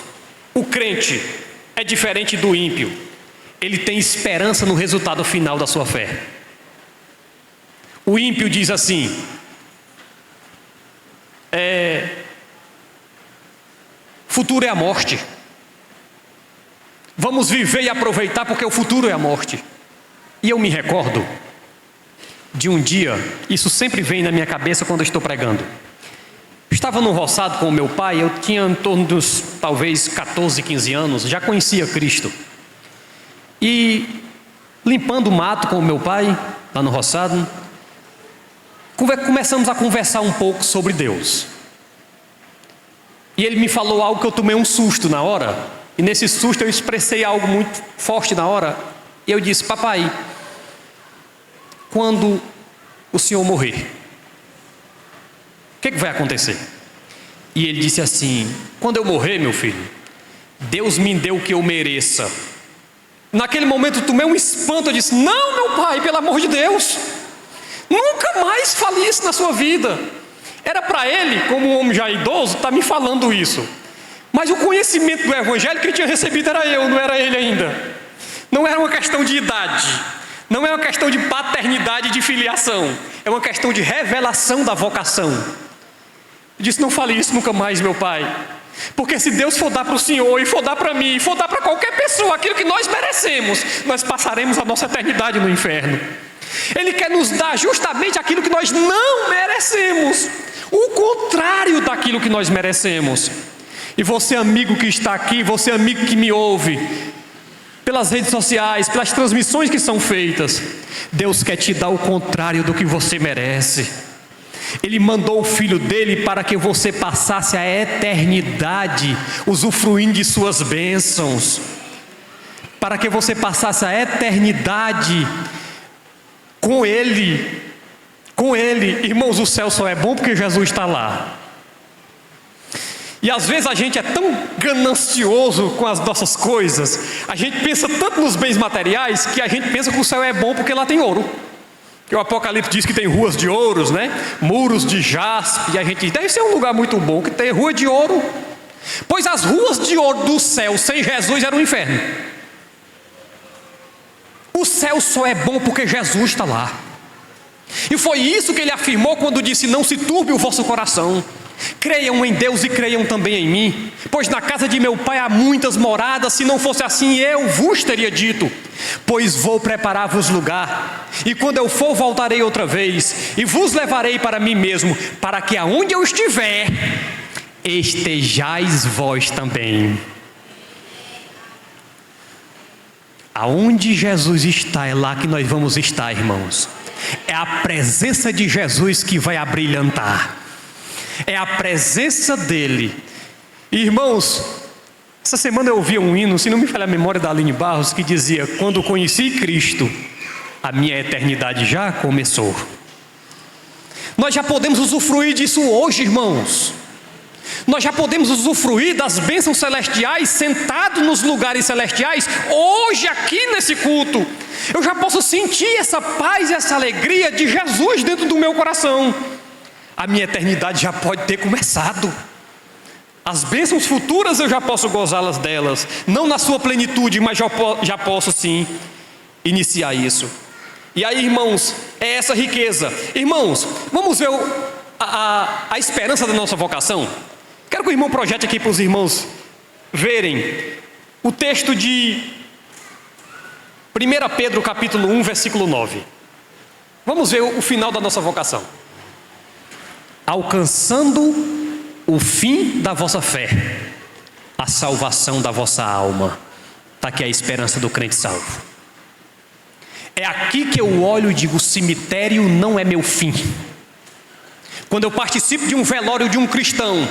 o crente é diferente do ímpio. Ele tem esperança no resultado final da sua fé. O ímpio diz assim: futuro é a morte. Vamos viver e aproveitar porque o futuro é a morte. E eu me recordo de um dia, isso sempre vem na minha cabeça quando eu estou pregando. Estava no roçado com o meu pai, eu tinha em torno dos talvez 14, 15 anos, já conhecia Cristo. E limpando o mato com o meu pai, lá no roçado, começamos a conversar um pouco sobre Deus. E ele me falou algo que eu tomei um susto na hora, e nesse susto eu expressei algo muito forte na hora. E eu disse: papai, quando o senhor morrer, o que vai acontecer? E ele disse assim: quando eu morrer, meu filho, Deus me deu o que eu mereça. Naquele momento eu tomei um espanto. Eu disse: não, meu pai, pelo amor de Deus, nunca mais fale isso na sua vida. Era para ele, como um homem já idoso, estar me falando isso. Mas o conhecimento do evangelho que ele tinha recebido era eu, não era ele ainda. Não era uma questão de idade, não é uma questão de paternidade e de filiação, é uma questão de revelação da vocação. Eu disse: não fale isso nunca mais, meu pai, porque se Deus for dar para o senhor, e for dar para mim, e for dar para qualquer pessoa aquilo que nós merecemos, nós passaremos a nossa eternidade no inferno. Ele quer nos dar justamente aquilo que nós não merecemos, o contrário daquilo que nós merecemos. E você, amigo que está aqui, você, amigo que me ouve pelas redes sociais, pelas transmissões que são feitas, Deus quer te dar o contrário do que você merece. Ele mandou o Filho dele para que você passasse a eternidade usufruindo de suas bênçãos, para que você passasse a eternidade com Ele. Com Ele. Irmãos, o céu só é bom porque Jesus está lá. E às vezes a gente é tão ganancioso com as nossas coisas, a gente pensa tanto nos bens materiais, que a gente pensa que o céu é bom porque lá tem ouro. Que o Apocalipse diz que tem ruas de ouros, né? Muros de jaspe, e a gente diz: deve ser um lugar muito bom, que tem rua de ouro. Pois as ruas de ouro do céu sem Jesus eram um inferno. O céu só é bom porque Jesus está lá. E foi isso que ele afirmou quando disse: não se turbe o vosso coração. Creiam em Deus e creiam também em mim, pois na casa de meu pai há muitas moradas. Se não fosse assim, eu vos teria dito, pois vou preparar-vos lugar. E quando eu for, voltarei outra vez, e vos levarei para mim mesmo, para que aonde eu estiver, estejais vós também. Aonde Jesus está, é lá que nós vamos estar, irmãos. É a presença de Jesus que vai abrilhantar. É a presença dele. Irmãos, essa semana eu ouvi um hino, se não me falha a memória, da Aline Barros, que dizia: quando conheci Cristo, a minha eternidade já começou. Nós já podemos usufruir disso hoje, irmãos. Nós já podemos usufruir das bênçãos celestiais, sentados nos lugares celestiais, hoje aqui nesse culto. Eu já posso sentir essa paz e essa alegria de Jesus dentro do meu coração. A minha eternidade já pode ter começado. As bênçãos futuras eu já posso gozá-las delas, não na sua plenitude, mas já posso sim iniciar isso. E aí, irmãos, é essa riqueza. Irmãos, vamos ver a esperança da nossa vocação. Quero que o irmão projete aqui para os irmãos verem o texto de 1 Pedro capítulo 1, versículo 9. Vamos ver o final da nossa vocação. Alcançando o fim da vossa fé, a salvação da vossa alma. Está aqui a esperança do crente salvo. É aqui que eu olho e digo: o cemitério não é meu fim. Quando eu participo de um velório de um cristão,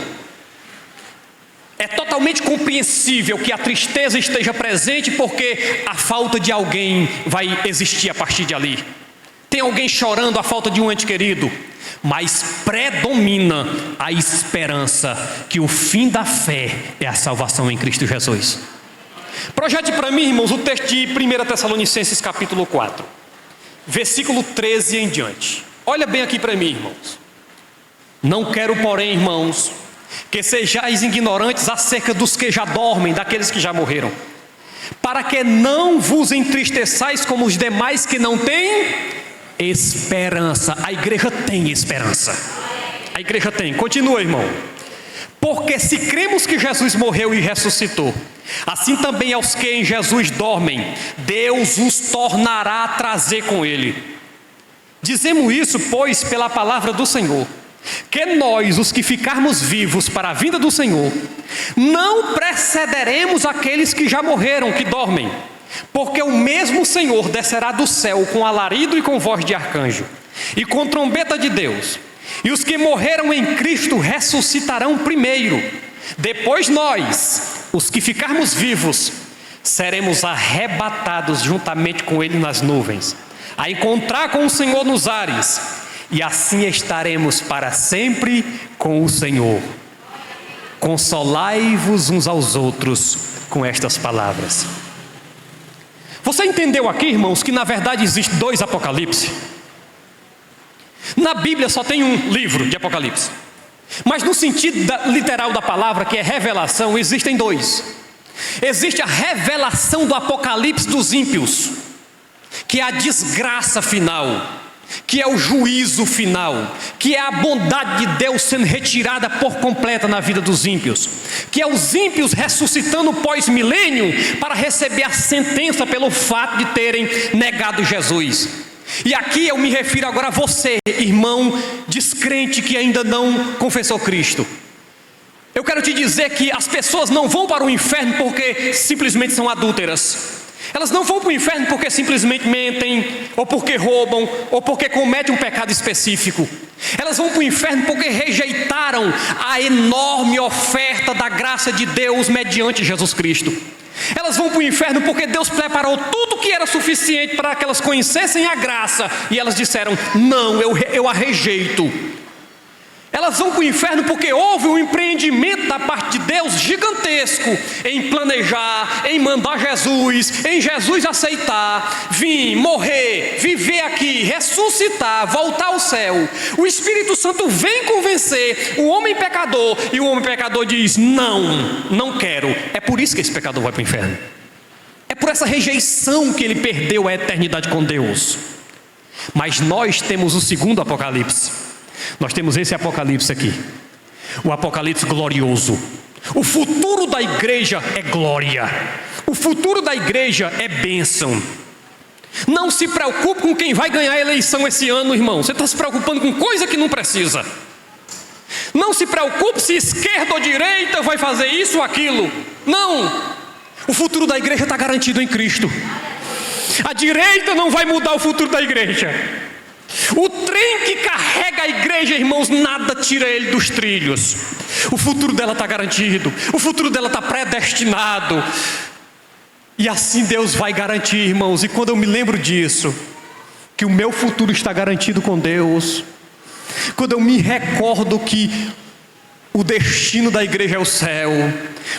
é totalmente compreensível que a tristeza esteja presente, porque a falta de alguém vai existir a partir de ali. Tem alguém chorando a falta de um ente querido, mas predomina a esperança que o fim da fé é a salvação em Cristo Jesus. Projete para mim, irmãos, o texto de 1 Tessalonicenses capítulo 4, versículo 13 em diante. Olha bem aqui para mim, irmãos. Não quero, porém, irmãos, que sejais ignorantes acerca dos que já dormem, daqueles que já morreram, para que não vos entristeçais como os demais que não têm esperança. A igreja tem esperança. A igreja tem. Continua, irmão. Porque se cremos que Jesus morreu e ressuscitou, assim também aos que em Jesus dormem, Deus os tornará a trazer com ele. Dizemos isso, pois, pela palavra do Senhor, que nós, os que ficarmos vivos para a vinda do Senhor, não precederemos aqueles que já morreram, que dormem. Porque o mesmo Senhor descerá do céu com alarido e com voz de arcanjo, e com trombeta de Deus. E os que morreram em Cristo ressuscitarão primeiro. Depois nós, os que ficarmos vivos, seremos arrebatados juntamente com Ele nas nuvens, a encontrar com o Senhor nos ares, e assim estaremos para sempre com o Senhor. Consolai-vos uns aos outros com estas palavras. Você entendeu aqui, irmãos, que na verdade existe 2 Apocalipse? Na Bíblia só tem um livro de Apocalipse, mas no sentido literal da palavra, que é revelação, existem 2. Existe a revelação do Apocalipse dos ímpios, que é a desgraça final, que é o juízo final, que é a bondade de Deus sendo retirada por completa na vida dos ímpios, que é os ímpios ressuscitando pós-milênio para receber a sentença pelo fato de terem negado Jesus. E aqui eu me refiro agora a você, irmão descrente que ainda não confessou Cristo. Eu quero te dizer que as pessoas não vão para o inferno porque simplesmente são adúlteras. Elas não vão para o inferno porque simplesmente mentem, ou porque roubam, ou porque cometem um pecado específico. Elas vão para o inferno porque rejeitaram a enorme oferta da graça de Deus mediante Jesus Cristo. Elas vão para o inferno porque Deus preparou tudo que era suficiente para que elas conhecessem a graça, e elas disseram: não, eu a rejeito. Elas vão para o inferno porque houve um empreendimento da parte de Deus gigantesco em planejar, em mandar Jesus, em Jesus aceitar, vir, morrer, viver aqui, ressuscitar, voltar ao céu. O Espírito Santo vem convencer o homem pecador, e o homem pecador diz: não quero. É por isso que esse pecador vai para o inferno. É por essa rejeição que ele perdeu a eternidade com Deus. Mas nós temos o segundo Apocalipse. Nós temos esse Apocalipse aqui, o Apocalipse glorioso. O futuro da igreja é glória. O futuro da igreja é bênção. Não se preocupe com quem vai ganhar a eleição esse ano, irmão. Você está se preocupando com coisa que não precisa. Não se preocupe se esquerda ou direita vai fazer isso ou aquilo. Não. O futuro da igreja está garantido em Cristo. A direita não vai mudar o futuro da igreja. O trem que carrega a igreja, irmãos, nada tira ele dos trilhos. O futuro dela está garantido. O futuro dela está predestinado. E assim Deus vai garantir, irmãos. E quando eu me lembro disso, que o meu futuro está garantido com Deus, quando eu me recordo que o destino da igreja é o céu,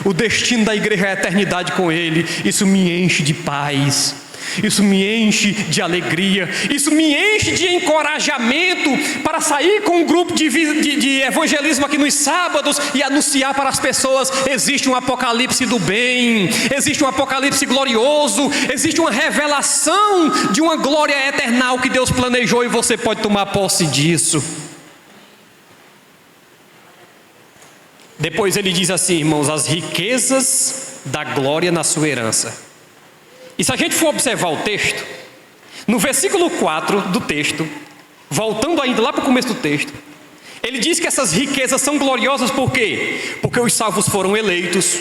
o destino da igreja é a eternidade com Ele, isso me enche de paz, isso me enche de alegria, isso me enche de encorajamento para sair com um grupo de evangelismo aqui nos sábados e anunciar para as pessoas: existe um apocalipse do bem, existe um apocalipse glorioso, existe uma revelação de uma glória eternal que Deus planejou e você pode tomar posse disso. Depois ele diz assim, irmãos: as riquezas da glória na sua herança. E se a gente for observar o texto, no versículo 4 do texto, voltando ainda lá para o começo do texto, ele diz que essas riquezas são gloriosas por quê? Porque os salvos foram eleitos.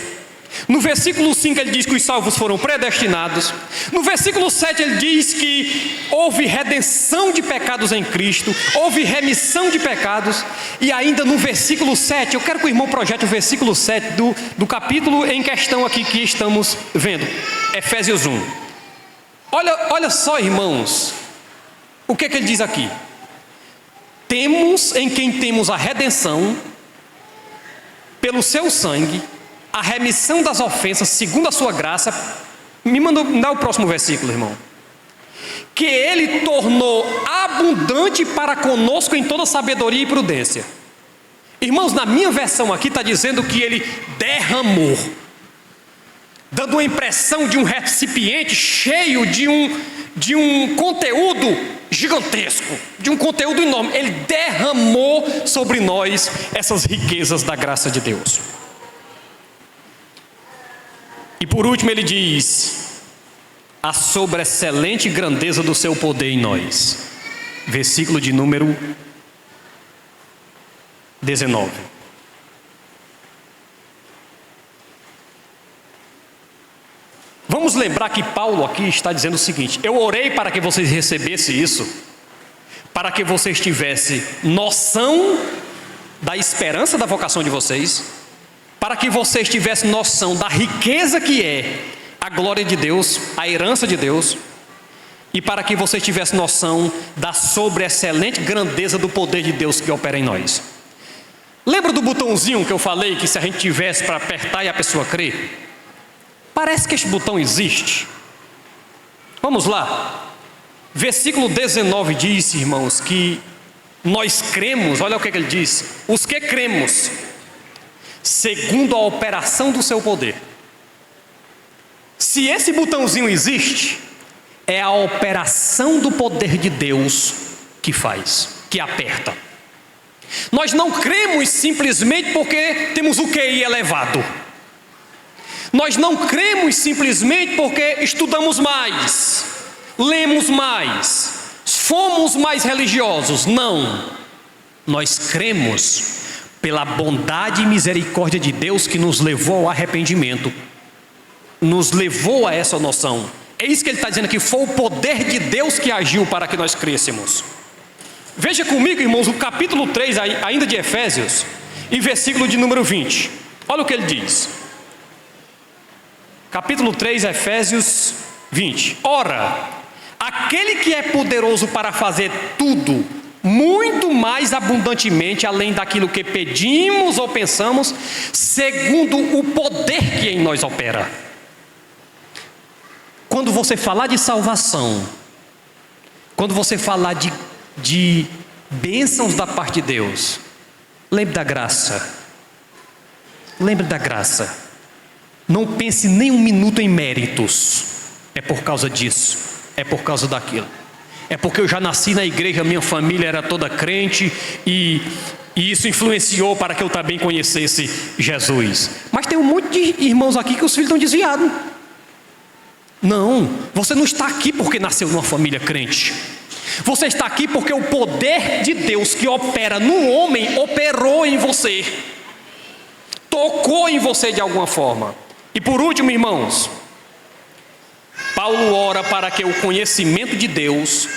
No versículo 5 ele diz que os salvos foram predestinados. No versículo 7 ele diz que houve redenção de pecados em Cristo, houve remissão de pecados. E ainda no versículo 7, eu quero que o irmão projete o versículo 7 do capítulo em questão aqui que estamos vendo, Efésios 1. Olha só, irmãos, o que ele diz aqui: temos em quem temos a redenção pelo seu sangue, a remissão das ofensas segundo a sua graça. Me dá o próximo versículo, irmão. Que Ele tornou abundante para conosco em toda sabedoria e prudência. Irmãos, na minha versão aqui está dizendo que Ele derramou, dando uma impressão de um recipiente cheio de um conteúdo gigantesco, de um conteúdo enorme. Ele derramou sobre nós essas riquezas da graça de Deus. E por último ele diz: a sobreexcelente grandeza do seu poder em nós. Versículo de número 19. Vamos lembrar que Paulo aqui está dizendo o seguinte: eu orei para que vocês recebessem isso, para que vocês tivessem noção da esperança da vocação de vocês, para que vocês tivessem noção da riqueza que é a glória de Deus, a herança de Deus, e para que vocês tivessem noção da sobreexcelente grandeza do poder de Deus que opera em nós. Lembra do botãozinho que eu falei que se a gente tivesse para apertar e a pessoa crer? Parece que este botão existe. Vamos lá. Versículo 19 diz, irmãos, que nós cremos. Olha o que ele diz: os que cremos segundo a operação do seu poder. Se esse botãozinho existe, é a operação do poder de Deus que faz, que aperta. Nós não cremos simplesmente porque temos o QI elevado. Nós não cremos simplesmente porque estudamos mais, lemos mais, fomos mais religiosos. Não. Nós cremos pela bondade e misericórdia de Deus que nos levou ao arrependimento, nos levou a essa noção. É isso que ele está dizendo aqui: foi o poder de Deus que agiu para que nós crescêssemos. Veja comigo, irmãos, o capítulo 3 ainda de Efésios, e versículo de número 20. Olha o que ele diz. Capítulo 3, Efésios 20. Ora, aquele que é poderoso para fazer tudo muito mais abundantemente além daquilo que pedimos ou pensamos, segundo o poder que em nós opera. Quando você falar de salvação, quando você falar de bênçãos da parte de Deus, lembre da graça. Lembre da graça. Não pense nem um minuto em méritos. É por causa disso, é por causa daquilo. é porque eu já nasci na igreja, minha família era toda crente e isso influenciou para que eu também conhecesse Jesus. Mas tem um monte de irmãos aqui que os filhos estão desviados. Não, você não está aqui porque nasceu numa família crente. Você está aqui porque o poder de Deus que opera no homem operou em você, tocou em você de alguma forma. E por último, irmãos, Paulo ora para que o conhecimento de Deus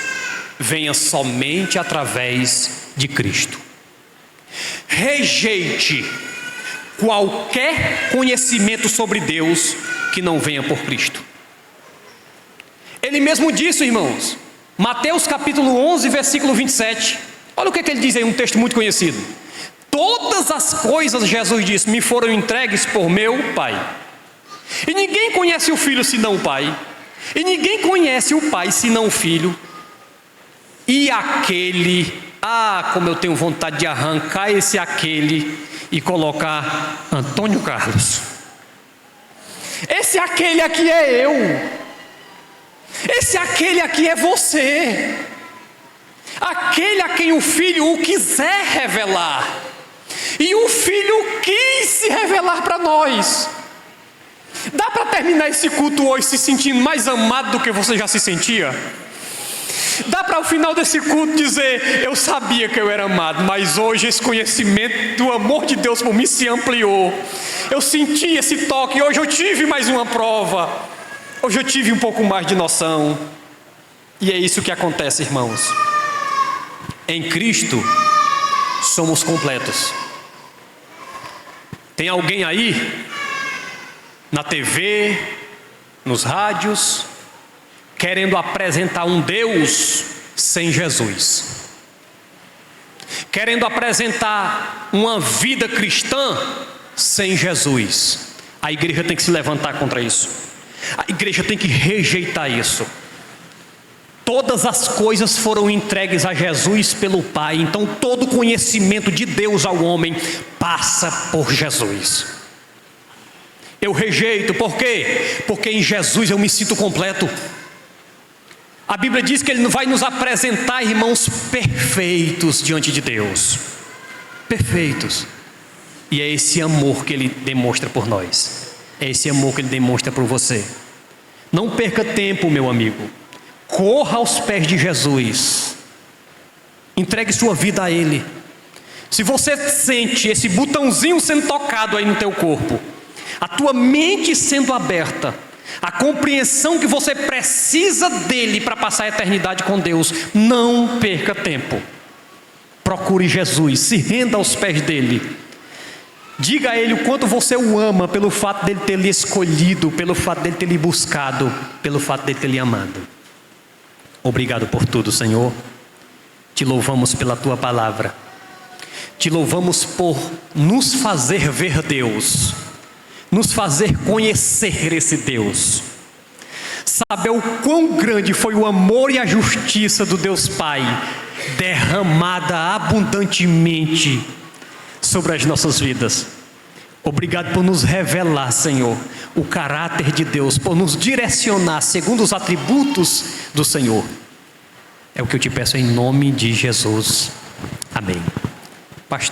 venha somente através de Cristo. Rejeite qualquer conhecimento sobre Deus que não venha por Cristo. Ele mesmo disse, irmãos, Mateus capítulo 11, versículo 27. Olha o que ele diz aí, um texto muito conhecido. Todas as coisas, Jesus disse, me foram entregues por meu Pai. E ninguém conhece o Filho senão o Pai. E ninguém conhece o Pai senão o Filho. E aquele, como eu tenho vontade de arrancar esse aquele e colocar Antônio Carlos. Esse aquele aqui é eu. Esse aquele aqui é você. Aquele a quem o Filho o quiser revelar. E o Filho quis se revelar para nós. Dá para terminar esse culto hoje se sentindo mais amado do que você já se sentia? Dá para ao final desse culto dizer, eu sabia que eu era amado, mas hoje esse conhecimento do amor de Deus por mim se ampliou. Eu senti esse toque, hoje eu tive mais uma prova. Hoje eu tive um pouco mais de noção. E é isso que acontece, irmãos. Em Cristo somos completos. Tem alguém aí, na TV, nos rádios, querendo apresentar um Deus sem Jesus, querendo apresentar uma vida cristã sem Jesus. A igreja tem que se levantar contra isso. A igreja tem que rejeitar isso. Todas as coisas foram entregues a Jesus pelo Pai. Então todo conhecimento de Deus ao homem passa por Jesus. Eu rejeito, por quê? Porque em Jesus eu me sinto completo. A Bíblia diz que Ele vai nos apresentar, irmãos, perfeitos diante de Deus. Perfeitos. E é esse amor que Ele demonstra por nós. É esse amor que Ele demonstra por você. Não perca tempo, meu amigo. Corra aos pés de Jesus. Entregue sua vida a Ele. Se você sente esse botãozinho sendo tocado aí no teu corpo, a tua mente sendo aberta, a compreensão que você precisa dele para passar a eternidade com Deus, não perca tempo. Procure Jesus, se renda aos pés dele. Diga a ele o quanto você o ama, pelo fato dele ter lhe escolhido, pelo fato dele ter lhe buscado, pelo fato dele ter lhe amado. Obrigado por tudo, Senhor. Te louvamos pela tua palavra. Te louvamos por nos fazer ver Deus, nos fazer conhecer esse Deus, saber o quão grande foi o amor e a justiça do Deus Pai, derramada abundantemente sobre as nossas vidas. Obrigado por nos revelar, Senhor, o caráter de Deus, por nos direcionar segundo os atributos do Senhor. É o que eu te peço em nome de Jesus. Amém. Pastor.